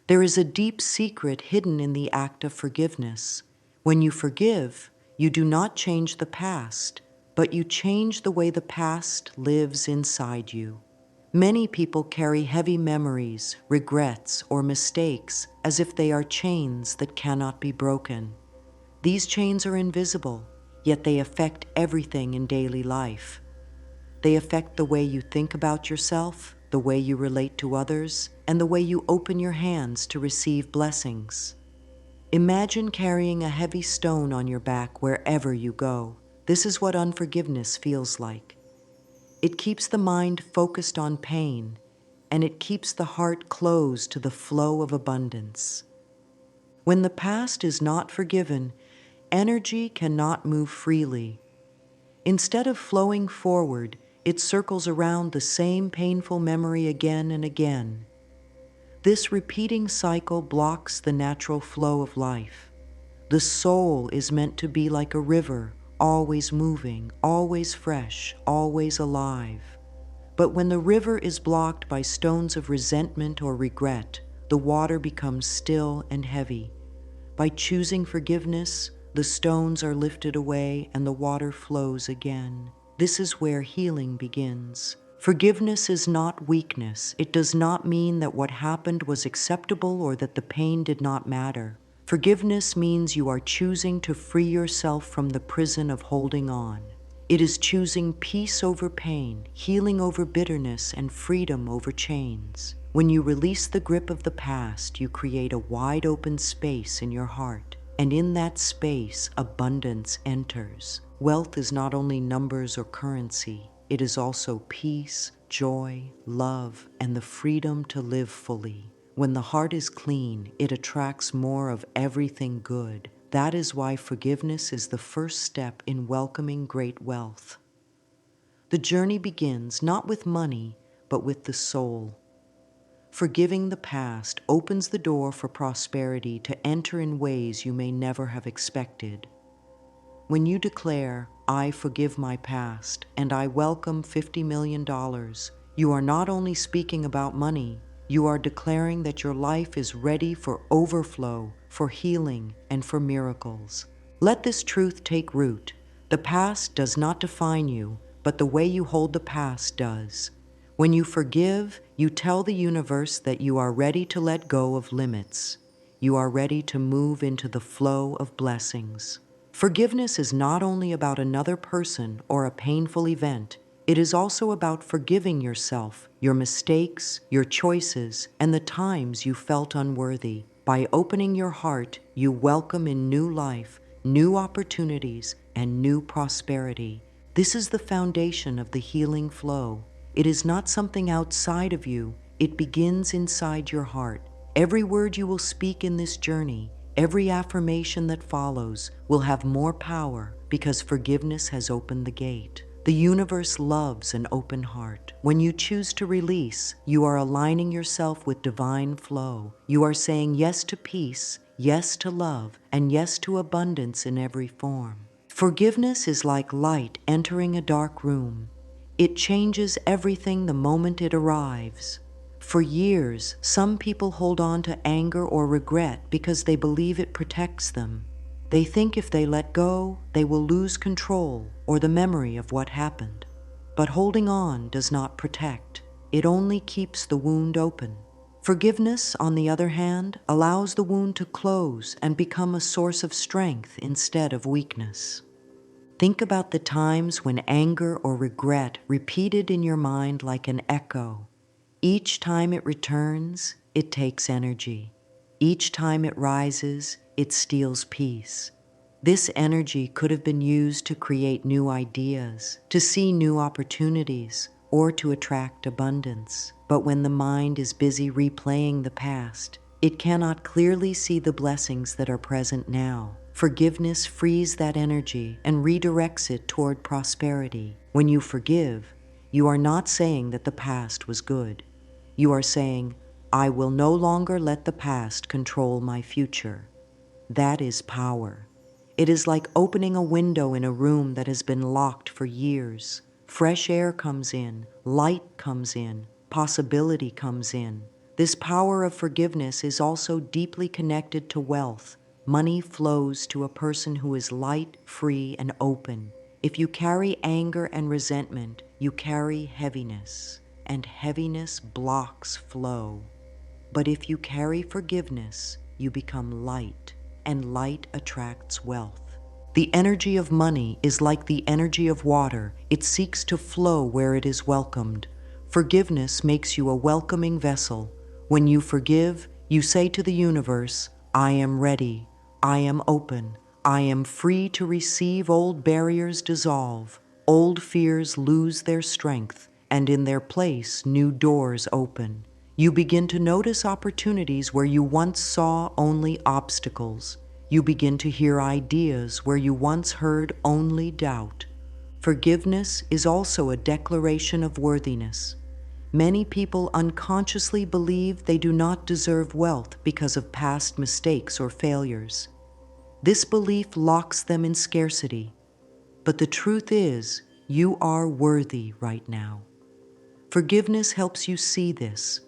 There is a deep secret hidden in the act of forgiveness. When you forgive, you do not change the past, but you change the way the past lives inside you. Many people carry heavy memories, regrets, or mistakes as if they are chains that cannot be broken. These chains are invisible, yet they affect everything in daily life. They affect the way you think about yourself, the way you relate to others, and the way you open your hands to receive blessings. Imagine carrying a heavy stone on your back wherever you go. This is what unforgiveness feels like. It keeps the mind focused on pain, and it keeps the heart closed to the flow of abundance. When the past is not forgiven, energy cannot move freely. Instead of flowing forward, it circles around the same painful memory again and again. This repeating cycle blocks the natural flow of life. The soul is meant to be like a river, always moving, always fresh, always alive. But when the river is blocked by stones of resentment or regret, the water becomes still and heavy. By choosing forgiveness, the stones are lifted away and the water flows again. This is where healing begins. Forgiveness is not weakness. It does not mean that what happened was acceptable or that the pain did not matter. Forgiveness means you are choosing to free yourself from the prison of holding on. It is choosing peace over pain, healing over bitterness, and freedom over chains. When you release the grip of the past, you create a wide open space in your heart. And in that space, abundance enters. Wealth is not only numbers or currency, it is also peace, joy, love, and the freedom to live fully. When the heart is clean, it attracts more of everything good. That is why forgiveness is the first step in welcoming great wealth. The journey begins not with money, but with the soul. Forgiving the past opens the door for prosperity to enter in ways you may never have expected. When you declare, "I forgive my past and I welcome $50 million," you are not only speaking about money, you are declaring that your life is ready for overflow, for healing, and for miracles. Let this truth take root. The past does not define you, but the way you hold the past does. When you forgive, you tell the universe that you are ready to let go of limits. You are ready to move into the flow of blessings. Forgiveness is not only about another person or a painful event, it is also about forgiving yourself, your mistakes, your choices, and the times you felt unworthy. By opening your heart, you welcome in new life, new opportunities, and new prosperity. This is the foundation of the healing flow. It is not something outside of you, it begins inside your heart. Every word you will speak in this journey, every affirmation that follows, will have more power because forgiveness has opened the gate. The universe loves an open heart. When you choose to release, you are aligning yourself with divine flow. You are saying yes to peace, yes to love, and yes to abundance in every form. Forgiveness is like light entering a dark room. It changes everything the moment it arrives. For years, some people hold on to anger or regret because they believe it protects them. They think if they let go, they will lose control or the memory of what happened. But holding on does not protect. It only keeps the wound open. Forgiveness, on the other hand, allows the wound to close and become a source of strength instead of weakness. Think about the times when anger or regret repeated in your mind like an echo. Each time it returns, it takes energy. Each time it rises, it steals peace. This energy could have been used to create new ideas, to see new opportunities, or to attract abundance. But when the mind is busy replaying the past, it cannot clearly see the blessings that are present now. Forgiveness frees that energy and redirects it toward prosperity. When you forgive, you are not saying that the past was good. You are saying, "I will no longer let the past control my future." That is power. It is like opening a window in a room that has been locked for years. Fresh air comes in, light comes in, possibility comes in. This power of forgiveness is also deeply connected to wealth. Money flows to a person who is light, free, and open. If you carry anger and resentment, you carry heaviness, and heaviness blocks flow. But if you carry forgiveness, you become light, and light attracts wealth. The energy of money is like the energy of water. It seeks to flow where it is welcomed. Forgiveness makes you a welcoming vessel. When you forgive, you say to the universe, I am ready, I am open, I am free to receive. Old barriers dissolve, old fears lose their strength, and in their place, new doors open. You begin to notice opportunities where you once saw only obstacles. You begin to hear ideas where you once heard only doubt. Forgiveness is also a declaration of worthiness. Many people unconsciously believe they do not deserve wealth because of past mistakes or failures. This belief locks them in scarcity. But the truth is, you are worthy right now. Forgiveness helps you see this.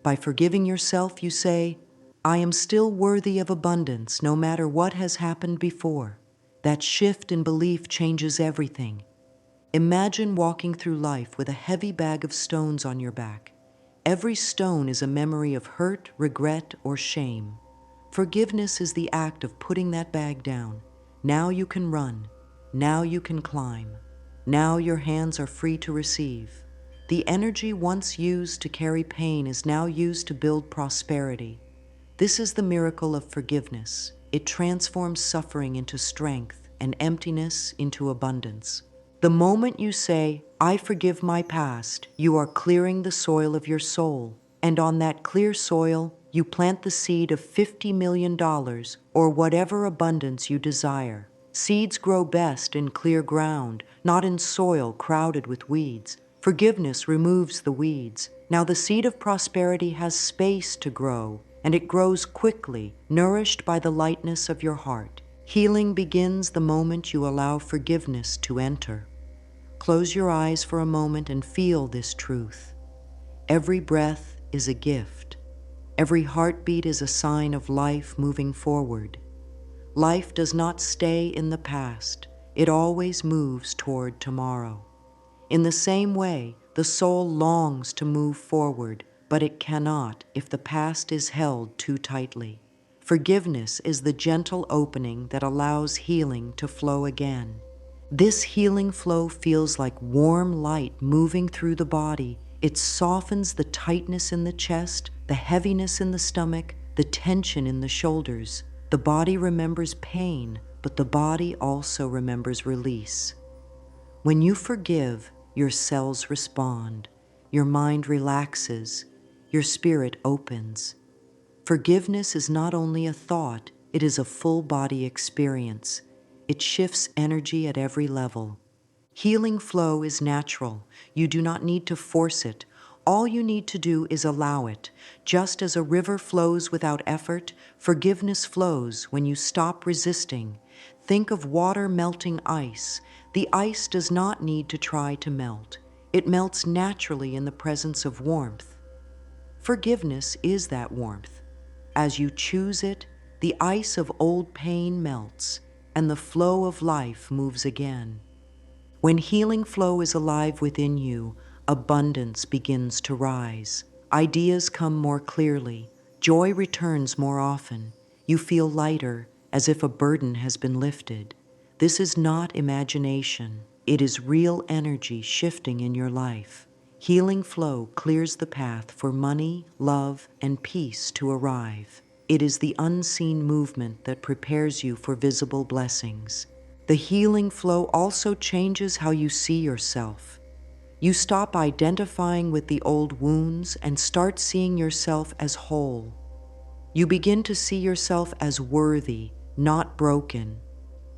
By forgiving yourself, you say, I am still worthy of abundance no matter what has happened before. That shift in belief changes everything. Imagine walking through life with a heavy bag of stones on your back. Every stone is a memory of hurt, regret, or shame. Forgiveness is the act of putting that bag down. Now you can run. Now you can climb. Now your hands are free to receive. The energy once used to carry pain is now used to build prosperity. This is the miracle of forgiveness. It transforms suffering into strength and emptiness into abundance. The moment you say, I forgive my past, you are clearing the soil of your soul. And on that clear soil, you plant the seed of $50 million or whatever abundance you desire. Seeds grow best in clear ground, not in soil crowded with weeds. Forgiveness removes the weeds. Now the seed of prosperity has space to grow, and it grows quickly, nourished by the lightness of your heart. Healing begins the moment you allow forgiveness to enter. Close your eyes for a moment and feel this truth. Every breath is a gift. Every heartbeat is a sign of life moving forward. Life does not stay in the past. It always moves toward tomorrow. In the same way, the soul longs to move forward, but it cannot if the past is held too tightly. Forgiveness is the gentle opening that allows healing to flow again. This healing flow feels like warm light moving through the body. It softens the tightness in the chest, the heaviness in the stomach, the tension in the shoulders. The body remembers pain, but the body also remembers release. When you forgive, your cells respond, your mind relaxes, your spirit opens. Forgiveness is not only a thought, it is a full-body experience. It shifts energy at every level. Healing flow is natural. You do not need to force it. All you need to do is allow it. Just as a river flows without effort, forgiveness flows when you stop resisting. Think of water melting ice. The ice does not need to try to melt. It melts naturally in the presence of warmth. Forgiveness is that warmth. As you choose it, the ice of old pain melts, and the flow of life moves again. When healing flow is alive within you, abundance begins to rise. Ideas come more clearly. Joy returns more often. You feel lighter, as if a burden has been lifted. This is not imagination. It is real energy shifting in your life. Healing flow clears the path for money, love, and peace to arrive. It is the unseen movement that prepares you for visible blessings. The healing flow also changes how you see yourself. You stop identifying with the old wounds and start seeing yourself as whole. You begin to see yourself as worthy, not broken.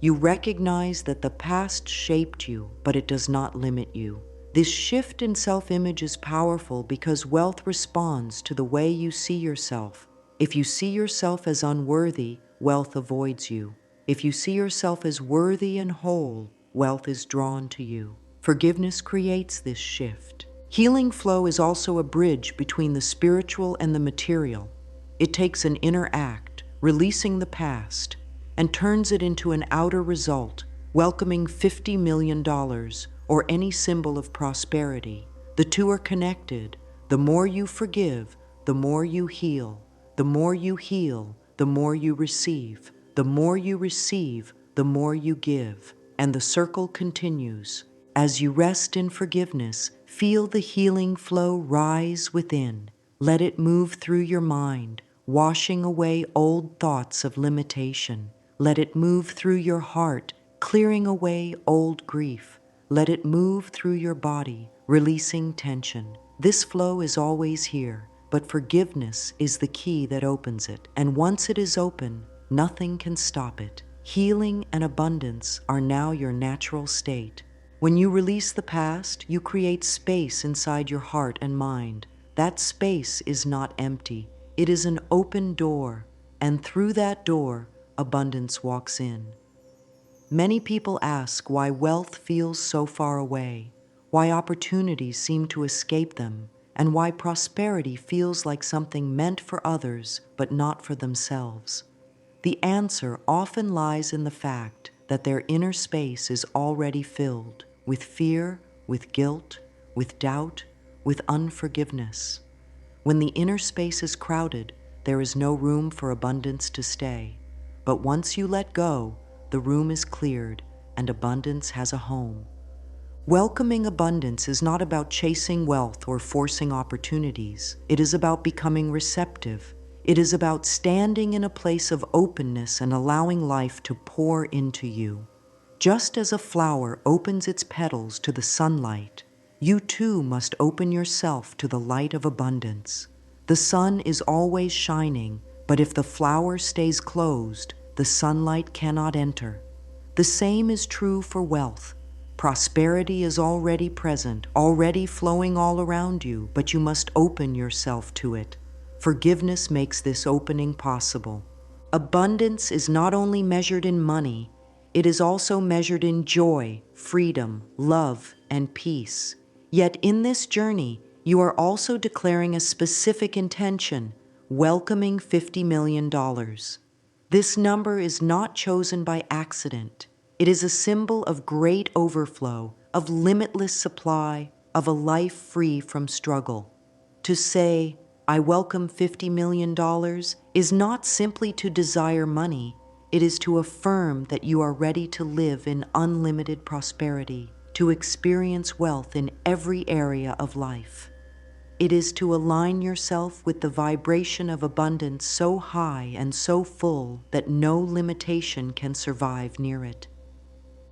You recognize that the past shaped you, but it does not limit you. This shift in self-image is powerful because wealth responds to the way you see yourself. If you see yourself as unworthy, wealth avoids you. If you see yourself as worthy and whole, wealth is drawn to you. Forgiveness creates this shift. Healing flow is also a bridge between the spiritual and the material. It takes an inner act, releasing the past, and turns it into an outer result, welcoming $50 million or any symbol of prosperity. The two are connected. The more you forgive, the more you heal. The more you heal, the more you receive. The more you receive, the more you give. And the circle continues. As you rest in forgiveness, feel the healing flow rise within. Let it move through your mind, washing away old thoughts of limitation. Let it move through your heart, clearing away old grief. Let it move through your body, releasing tension. This flow is always here, but forgiveness is the key that opens it. And once it is open, nothing can stop it. Healing and abundance are now your natural state. When you release the past, you create space inside your heart and mind. That space is not empty. It is an open door, and through that door, abundance walks in. Many people ask why wealth feels so far away, why opportunities seem to escape them, and why prosperity feels like something meant for others but not for themselves. The answer often lies in the fact that their inner space is already filled with fear, with guilt, with doubt, with unforgiveness. When the inner space is crowded, there is no room for abundance to stay. But once you let go, the room is cleared and abundance has a home. Welcoming abundance is not about chasing wealth or forcing opportunities. It is about becoming receptive. It is about standing in a place of openness and allowing life to pour into you. Just as a flower opens its petals to the sunlight, you too must open yourself to the light of abundance. The sun is always shining, but if the flower stays closed, the sunlight cannot enter. The same is true for wealth. Prosperity is already present, already flowing all around you, but you must open yourself to it. Forgiveness makes this opening possible. Abundance is not only measured in money, it is also measured in joy, freedom, love, and peace. Yet in this journey, you are also declaring a specific intention, welcoming $50 million. This number is not chosen by accident. It is a symbol of great overflow, of limitless supply, of a life free from struggle. To say, I welcome $50 million is not simply to desire money, it is to affirm that you are ready to live in unlimited prosperity, to experience wealth in every area of life. It is to align yourself with the vibration of abundance so high and so full that no limitation can survive near it.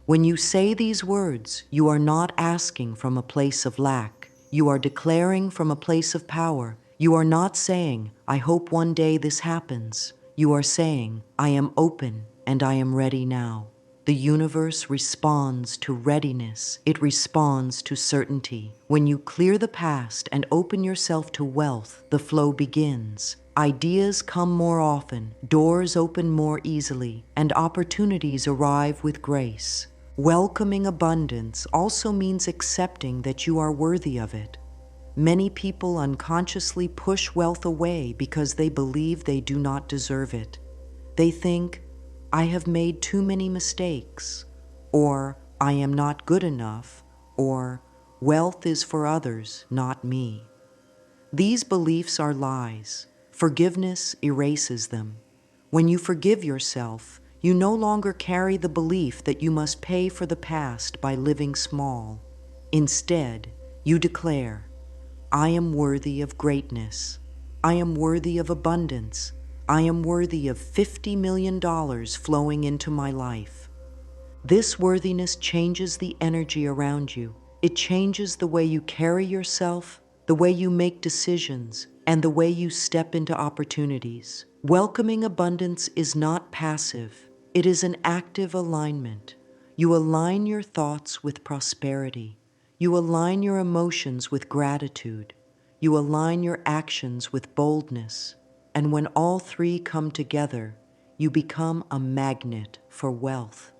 When you say these words, you are not asking from a place of lack. You are declaring from a place of power. You are not saying, I hope one day this happens. You are saying, I am open and I am ready now. The universe responds to readiness. It responds to certainty. When you clear the past and open yourself to wealth, the flow begins. Ideas come more often, doors open more easily, and opportunities arrive with grace. Welcoming abundance also means accepting that you are worthy of it. Many people unconsciously push wealth away because they believe they do not deserve it. They think, I have made too many mistakes, or I am not good enough, or wealth is for others, not me. These beliefs are lies. Forgiveness erases them. When you forgive yourself, you no longer carry the belief that you must pay for the past by living small. Instead, you declare, I am worthy of greatness. I am worthy of abundance. I am worthy of $50 million flowing into my life. This worthiness changes the energy around you. It changes the way you carry yourself, the way you make decisions, and the way you step into opportunities. Welcoming abundance is not passive. It is an active alignment. You align your thoughts with prosperity. You align your emotions with gratitude. You align your actions with boldness. And when all three come together, you become a magnet for wealth.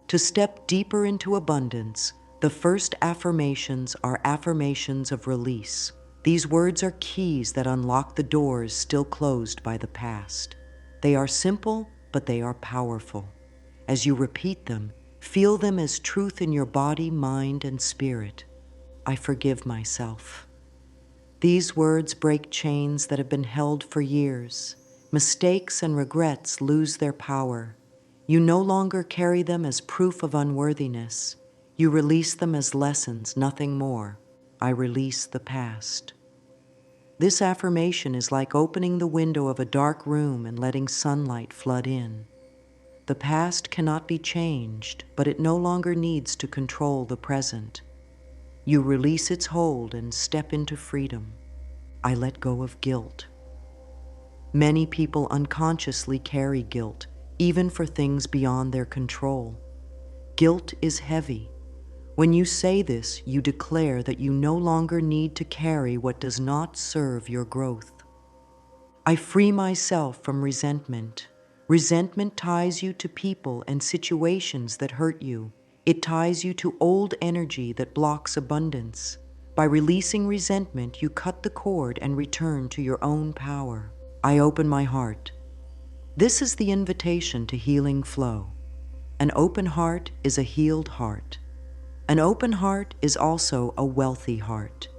To step deeper into abundance, The first affirmations are affirmations of release. These words are keys that unlock the doors still closed by the past. They are simple, but they are powerful. As you repeat them, feel them as truth in your body, mind, and spirit. I forgive myself. These words break chains that have been held for years. Mistakes and regrets lose their power. You no longer carry them as proof of unworthiness. You release them as lessons, nothing more. I release the past. This affirmation is like opening the window of a dark room and letting sunlight flood in. The past cannot be changed, but it no longer needs to control the present. You release its hold and step into freedom. I let go of guilt. Many people unconsciously carry guilt, even for things beyond their control. Guilt is heavy. When you say this, you declare that you no longer need to carry what does not serve your growth. I free myself from resentment. Resentment ties you to people and situations that hurt you. It ties you to old energy that blocks abundance. By releasing resentment, you cut the cord and return to your own power. I open my heart. This is the invitation to healing flow. An open heart is a healed heart. An open heart is also a wealthy heart.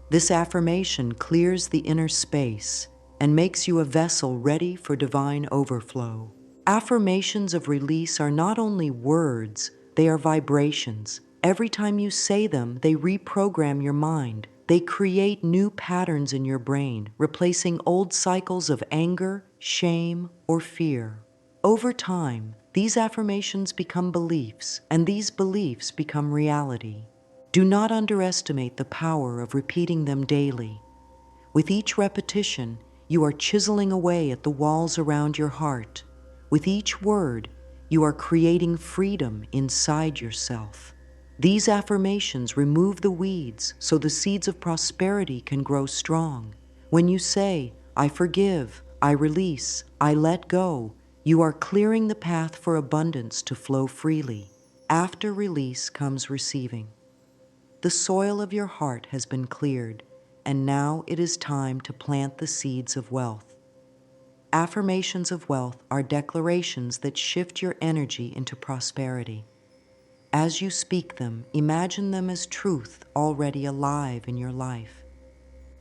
This affirmation clears the inner space and makes you a vessel ready for divine overflow. Affirmations of release are not only words, they are vibrations. Every time you say them, they reprogram your mind. They create new patterns in your brain, replacing old cycles of anger, shame, or fear. Over time, these affirmations become beliefs, and these beliefs become reality. Do not underestimate the power of repeating them daily. With each repetition, you are chiseling away at the walls around your heart. With each word, you are creating freedom inside yourself. These affirmations remove the weeds so the seeds of prosperity can grow strong. When you say, I forgive, I release, I let go, you are clearing the path for abundance to flow freely. After release comes receiving. The soil of your heart has been cleared, and now it is time to plant the seeds of wealth. Affirmations of wealth are declarations that shift your energy into prosperity. As you speak them, imagine them as truth already alive in your life.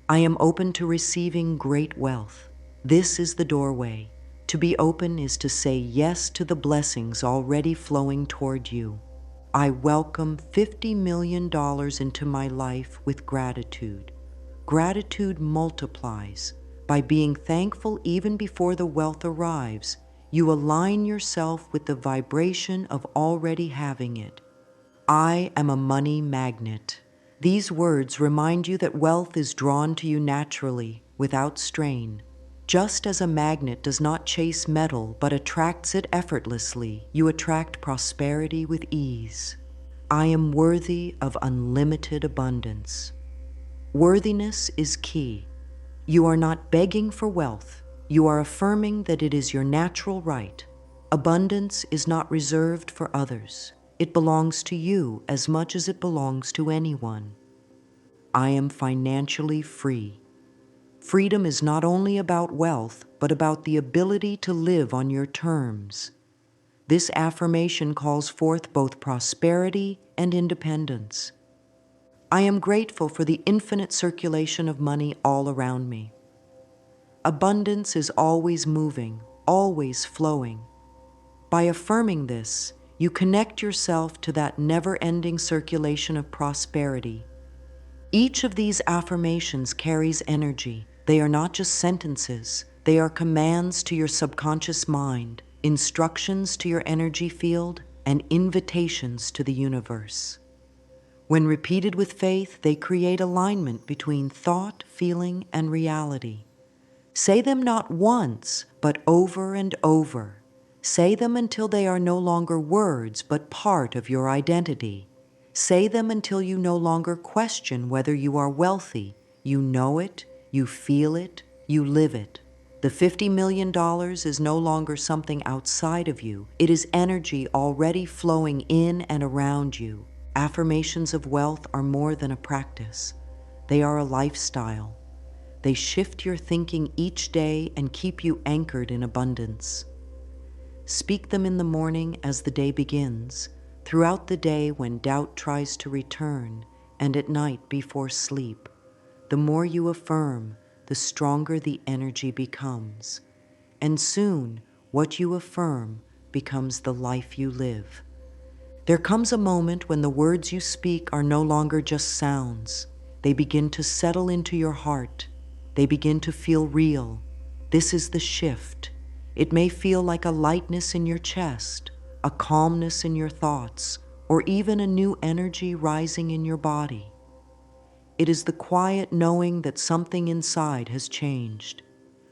I am open to receiving great wealth. This is the doorway. To be open is to say yes to the blessings already flowing toward you. I welcome $50 million into my life with gratitude. Gratitude multiplies. By being thankful even before the wealth arrives, you align yourself with the vibration of already having it. I am a money magnet. These words remind you that wealth is drawn to you naturally, without strain. Just as a magnet does not chase metal but attracts it effortlessly, you attract prosperity with ease. I am worthy of unlimited abundance. Worthiness is key. You are not begging for wealth. You are affirming that it is your natural right. Abundance is not reserved for others. It belongs to you as much as it belongs to anyone. I am financially free. Freedom is not only about wealth, but about the ability to live on your terms. This affirmation calls forth both prosperity and independence. I am grateful for the infinite circulation of money all around me. Abundance is always moving, always flowing. By affirming this, you connect yourself to that never-ending circulation of prosperity. Each of these affirmations carries energy. They are not just sentences. They are commands to your subconscious mind, instructions to your energy field, and invitations to the universe. When repeated with faith, they create alignment between thought, feeling, and reality. Say them not once, but over and over. Say them until they are no longer words, but part of your identity. Say them until you no longer question whether you are wealthy. You know it, you feel it, you live it. The $50 million is no longer something outside of you. It is energy already flowing in and around you. Affirmations of wealth are more than a practice. They are a lifestyle. They shift your thinking each day and keep you anchored in abundance. Speak them in the morning as the day begins, throughout the day when doubt tries to return, and at night before sleep. The more you affirm, the stronger the energy becomes. And soon, what you affirm becomes the life you live. There comes a moment when the words you speak are no longer just sounds. They begin to settle into your heart. They begin to feel real. This is the shift. It may feel like a lightness in your chest, a calmness in your thoughts, or even a new energy rising in your body. It is the quiet knowing that something inside has changed.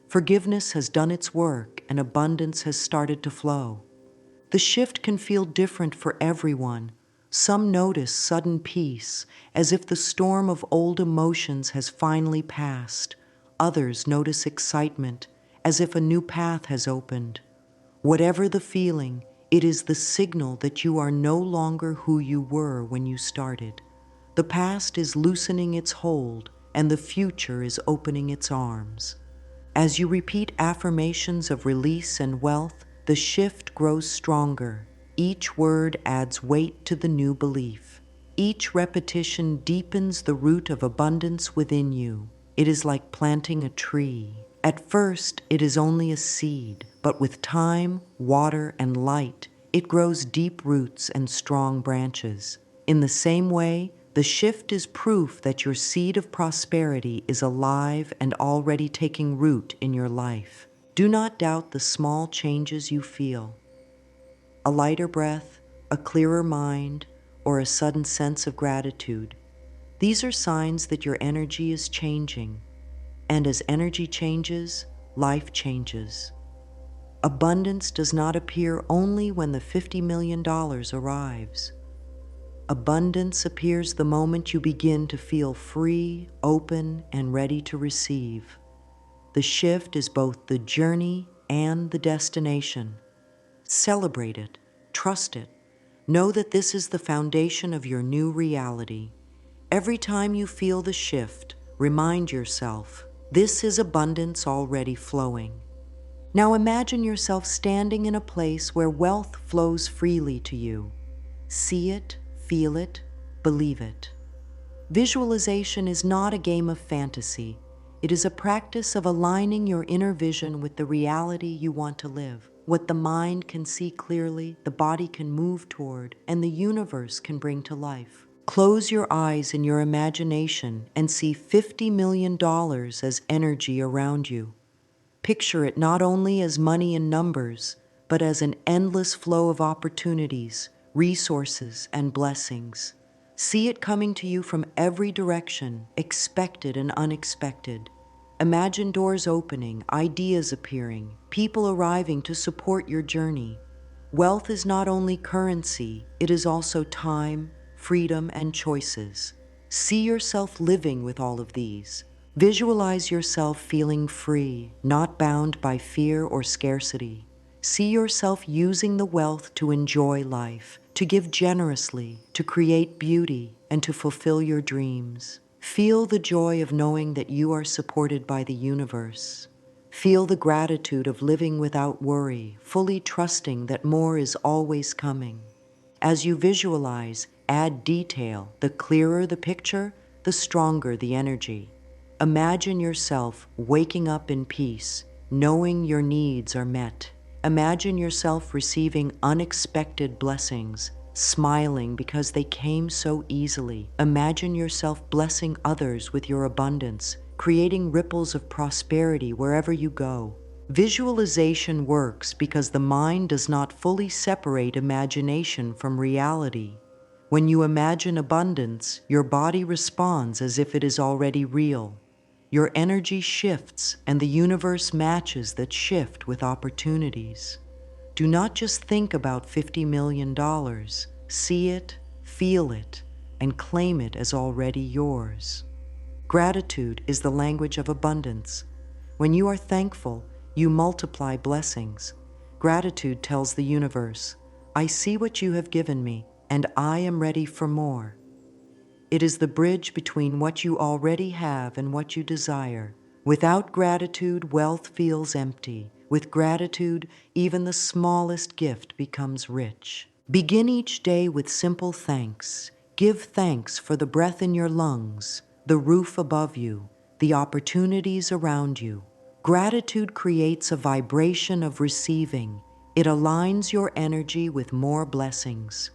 Forgiveness has done its work and abundance has started to flow. The shift can feel different for everyone. Some notice sudden peace, as if the storm of old emotions has finally passed. Others notice excitement, as if a new path has opened. Whatever the feeling, it is the signal that you are no longer who you were when you started. The past is loosening its hold, and the future is opening its arms. As you repeat affirmations of release and wealth, the shift grows stronger. Each word adds weight to the new belief. Each repetition deepens the root of abundance within you. It is like planting a tree. At first, it is only a seed, but with time, water, and light, it grows deep roots and strong branches. In the same way, the shift is proof that your seed of prosperity is alive and already taking root in your life. Do not doubt the small changes you feel. A lighter breath, a clearer mind, or a sudden sense of gratitude. These are signs that your energy is changing. And as energy changes, life changes. Abundance does not appear only when the $50 million arrives. Abundance appears the moment you begin to feel free, open, and ready to receive. The shift is both the journey and the destination. Celebrate it, trust it. Know that this is the foundation of your new reality. Every time you feel the shift, remind yourself, this is abundance already flowing. Now imagine yourself standing in a place where wealth flows freely to you. See it, feel it, believe it. Visualization is not a game of fantasy. It is a practice of aligning your inner vision with the reality you want to live. What the mind can see clearly, the body can move toward, and the universe can bring to life. Close your eyes in your imagination and see $50 million as energy around you. Picture it not only as money in numbers, but as an endless flow of opportunities, resources, and blessings. See it coming to you from every direction, expected and unexpected. Imagine doors opening, ideas appearing, people arriving to support your journey. Wealth is not only currency, it is also time, freedom, and choices. See yourself living with all of these. Visualize yourself feeling free, not bound by fear or scarcity. See yourself using the wealth to enjoy life, to give generously, to create beauty, and to fulfill your dreams. Feel the joy of knowing that you are supported by the universe. Feel the gratitude of living without worry, fully trusting that more is always coming. As you visualize, add detail. The clearer the picture, the stronger the energy. Imagine yourself waking up in peace, knowing your needs are met. Imagine yourself receiving unexpected blessings, smiling because they came so easily. Imagine yourself blessing others with your abundance, creating ripples of prosperity wherever you go. Visualization works because the mind does not fully separate imagination from reality. When you imagine abundance, your body responds as if it is already real. Your energy shifts, and the universe matches that shift with opportunities. Do not just think about $50 million. See it, feel it, and claim it as already yours. Gratitude is the language of abundance. When you are thankful, you multiply blessings. Gratitude tells the universe, I see what you have given me. and I am ready for more. It is the bridge between what you already have and what you desire. Without gratitude, wealth feels empty. With gratitude, even the smallest gift becomes rich. Begin each day with simple thanks. Give thanks for the breath in your lungs, the roof above you, the opportunities around you. Gratitude creates a vibration of receiving. It aligns your energy with more blessings.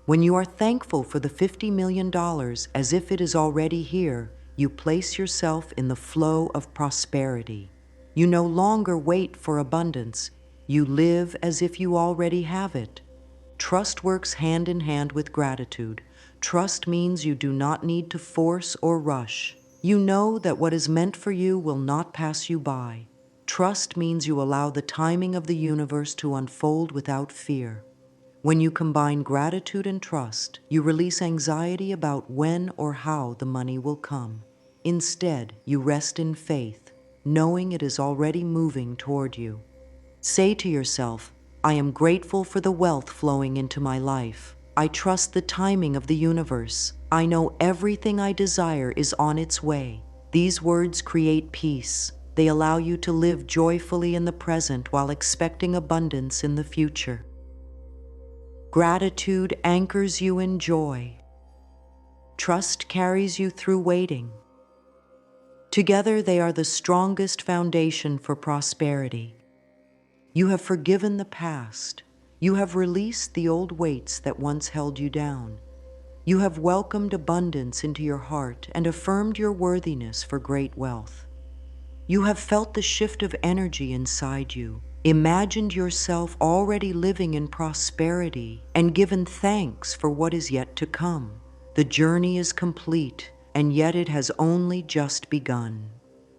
When you are thankful for the $50 million as if it is already here, you place yourself in the flow of prosperity. You no longer wait for abundance. You live as if you already have it. Trust works hand in hand with gratitude. Trust means you do not need to force or rush. You know that what is meant for you will not pass you by. Trust means you allow the timing of the universe to unfold without fear. When you combine gratitude and trust, you release anxiety about when or how the money will come. Instead, you rest in faith, knowing it is already moving toward you. Say to yourself, I am grateful for the wealth flowing into my life. I trust the timing of the universe. I know everything I desire is on its way. These words create peace. They allow you to live joyfully in the present while expecting abundance in the future. Gratitude anchors you in joy. Trust carries you through waiting. Together, they are the strongest foundation for prosperity. You have forgiven the past. You have released the old weights that once held you down. You have welcomed abundance into your heart and affirmed your worthiness for great wealth. You have felt the shift of energy inside you, imagined yourself already living in prosperity, and given thanks for what is yet to come. The journey is complete, and yet it has only just begun.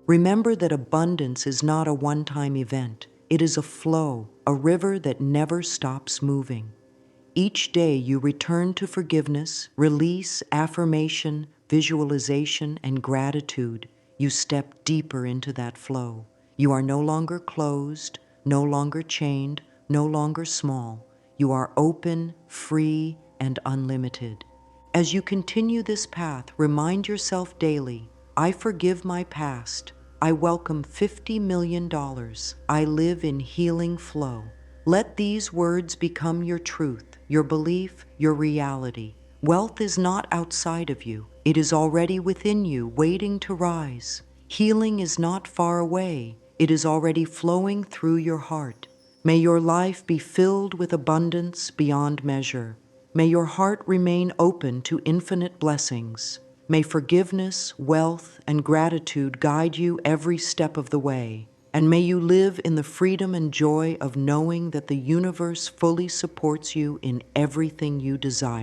Remember that abundance is not a one-time event. It is a flow, a river that never stops moving. Each day you return to forgiveness, release, affirmation, visualization, and gratitude. You step deeper into that flow. You are no longer closed, no longer chained, no longer small. You are open, free, and unlimited. As you continue this path, remind yourself daily, I forgive my past. I welcome $50 million. I live in healing flow. Let these words become your truth, your belief, your reality. Wealth is not outside of you. It is already within you, waiting to rise. Healing is not far away. It is already flowing through your heart. May your life be filled with abundance beyond measure. May your heart remain open to infinite blessings. May forgiveness, wealth, and gratitude guide you every step of the way. And may you live in the freedom and joy of knowing that the universe fully supports you in everything you desire.